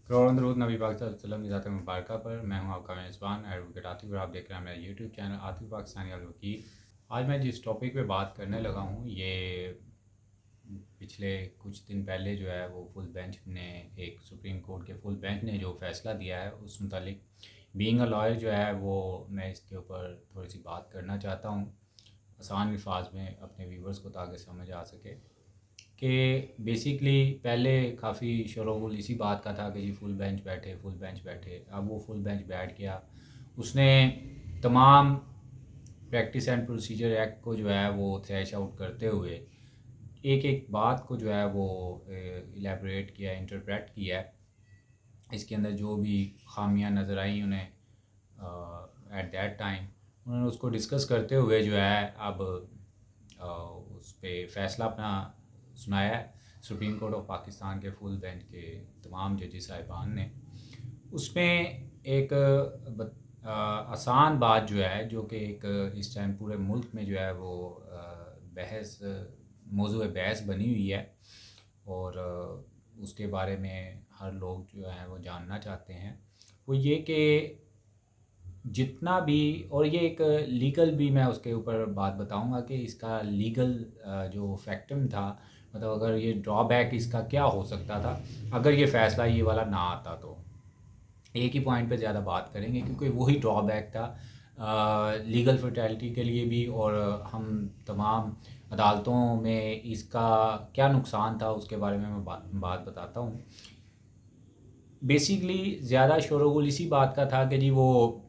करोड़ों दरूद नबी पाक सल्लल्लाहु अलैहि वसल्लम की ज़ात मुबारका पर। मैं हूं आपका मेज़बान एडवोकेट आतिफ़ और आप देख रहे हैं मेरा यूट्यूब चैनल आतिफ़ पाकिस्तानी अल वकील। आज मैं जिस टॉपिक पे बात करने लगा हूं ये पिछले कुछ दिन पहले जो है वो फुल बेंच ने एक सुप्रीम कोर्ट के फुल बेंच ने जो फ़ैसला दिया है उस मुतालिक बीइंग अ लॉयर जो है वो मैं इसके ऊपर थोड़ी सी बात करना चाहता हूँ आसान अल्फाज में अपने व्यूवर्स को ताकि समझ आ सके कि बेसिकली पहले काफ़ी शोरगुल इसी बात का था कि जी फुल बेंच बैठे। अब वो फुल बेंच बैठ गया, उसने तमाम प्रैक्टिस एंड प्रोसीजर एक्ट को जो है वो थ्रैश आउट करते हुए एक एक बात को जो है वो इलेबरेट किया, इंटरप्रेट किया है। इसके अंदर जो भी खामियां नज़र आई उन्हें एट दैट टाइम उन्होंने उसको डिस्कस करते हुए जो है अब उस पर फ़ैसला अपना सुनाया है सुप्रीम कोर्ट ऑफ पाकिस्तान के फुल बेंच के तमाम जजेस साहिबान ने। उसमें एक आसान बात जो है जो कि एक इस टाइम पूरे मुल्क में जो है वो बहस मौजूद बहस बनी हुई है और उसके बारे में हर लोग जो है वो जानना चाहते हैं, वो ये कि जितना भी और ये एक लीगल भी मैं उसके ऊपर बात बताऊंगा कि इसका लीगल जो फैक्टम था, मतलब अगर ये ड्रॉबैक इसका क्या हो सकता था अगर ये फ़ैसला ये वाला ना आता। तो एक ही पॉइंट पे ज़्यादा बात करेंगे क्योंकि वही ड्रॉबैक था लीगल फर्टेलिटी के लिए भी और हम तमाम अदालतों में इसका क्या नुकसान था उसके बारे में मैं बात बताता हूँ। बेसिकली ज़्यादा शोरगुल इसी बात का था कि जी वो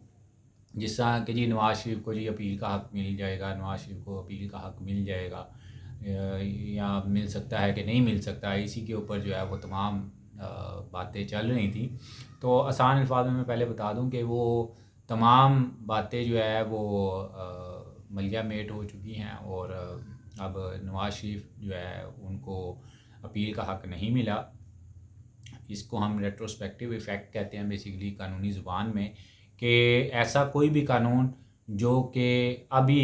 जिस तरह कि जी नवाज़ शरीफ को जी अपील का हक़ मिल जाएगा, नवाज़ शरीफ को अपील का हक़ मिल जाएगा या मिल सकता है कि नहीं मिल सकता है, इसी के ऊपर जो है वो तमाम बातें चल रही थी। तो आसान अल्फाज में मैं पहले बता दूं कि वो तमाम बातें जो है वो मलिया मेट हो चुकी हैं और अब नवाज़ शरीफ जो है उनको अपील का हक़ नहीं मिला। इसको हम रेट्रोस्पेक्टिव इफ़ेक्ट कहते हैं बेसिकली कानूनी ज़ुबान में, कि ऐसा कोई भी कानून जो कि अभी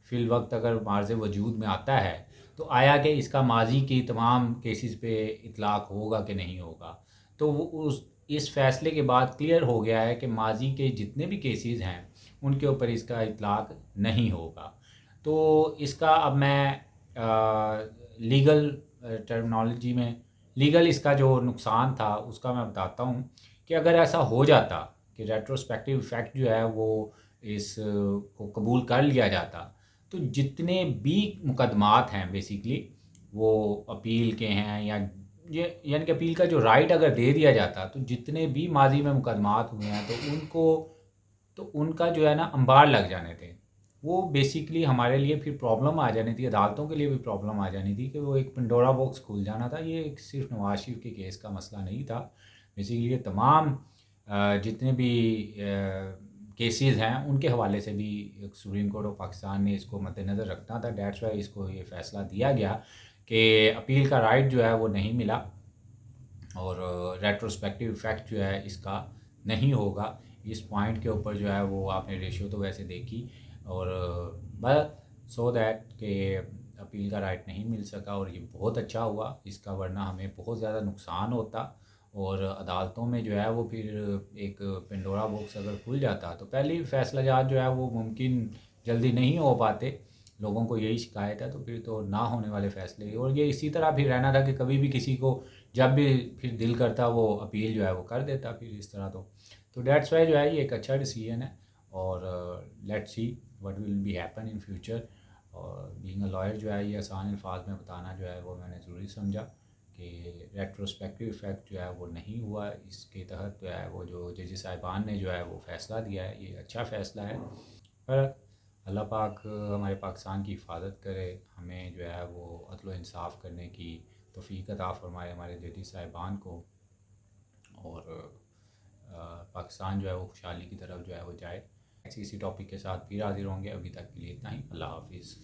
फ़िल वक्त अगर मार्ज़ वजूद में आता है तो आया कि इसका माजी की तमाम केसेस पे इतलाक़ होगा कि नहीं होगा। तो वो उस इस फ़ैसले के बाद क्लियर हो गया है कि माजी के जितने भी केसेस हैं उनके ऊपर इसका इतलाक़ नहीं होगा। तो इसका अब मैं लीगल टर्मिनोलॉजी में लीगल इसका जो नुकसान था उसका मैं बताता हूँ कि अगर ऐसा हो जाता कि रेट्रोस्पेक्टिव इफ़ेक्ट जो है वो इस को कबूल कर लिया जाता तो जितने भी मुकदमात हैं बेसिकली वो अपील के हैं या ये यानी कि अपील का जो राइट अगर दे दिया जाता तो जितने भी माजी में मुकदमात हुए हैं तो उनका जो है ना अंबार लग जाने थे। वो बेसिकली हमारे लिए फिर प्रॉब्लम आ जानी थी, अदालतों के लिए भी प्रॉब्लम आ जानी थी कि वो एक पंडोरा बॉक्स खुल जाना था। ये एक सिर्फ नवाज शरीफ के केस का मसला नहीं था, बेसिकली ये तमाम जितने भी केसेस हैं उनके हवाले से भी सुप्रीम कोर्ट ऑफ पाकिस्तान ने इसको मद्देनज़र रखना था। डैट्स वाई इसको ये फ़ैसला दिया गया कि अपील का राइट जो है वो नहीं मिला और रेट्रोस्पेक्टिव इफ़ेक्ट जो है इसका नहीं होगा। इस पॉइंट के ऊपर जो है वो आपने रेशियो तो वैसे देखी और बस सो दैट कि अपील का राइट नहीं मिल सका और ये बहुत अच्छा हुआ इसका, वरना हमें बहुत ज़्यादा नुकसान होता और अदालतों में जो है वो फिर एक पेंडोरा बॉक्स अगर खुल जाता तो पहले ही फैसला जात जो है वो मुमकिन जल्दी नहीं हो पाते। लोगों को यही शिकायत है तो फिर तो ना होने वाले फ़ैसले और ये इसी तरह फिर रहना था कि कभी भी किसी को जब भी फिर दिल करता वो अपील जो है वो कर देता फिर इस तरह। तो डेट्स वाई जो है ये एक अच्छा डिसीजन है और let's see what will be happen in future. और बीइंग अ लॉयर जो है ये आसान अल्फाज में बताना जो है वो मैंने ज़रूरी समझा कि रेट्रोस्पेक्टिव इफ़ेक्ट जो है वो नहीं हुआ। इसके तहत जो है वो जो जज साहिबान ने जो है वो फ़ैसला दिया है ये अच्छा फ़ैसला है। पर अल्लाह पाक हमारे पाकिस्तान की हिफाजत करे, हमें जो है वो अदल व इंसाफ़ करने की तौफ़ीक अता फ़रमाए हमारे जज साहिबान को और पाकिस्तान जो है वो खुशहाली की तरफ जो है वो जाए। ऐसी किसी टॉपिक के साथ फिर हाज़िर होंगे, अभी तक के लिए इतना ही। अल्लाह हाफ़िज़।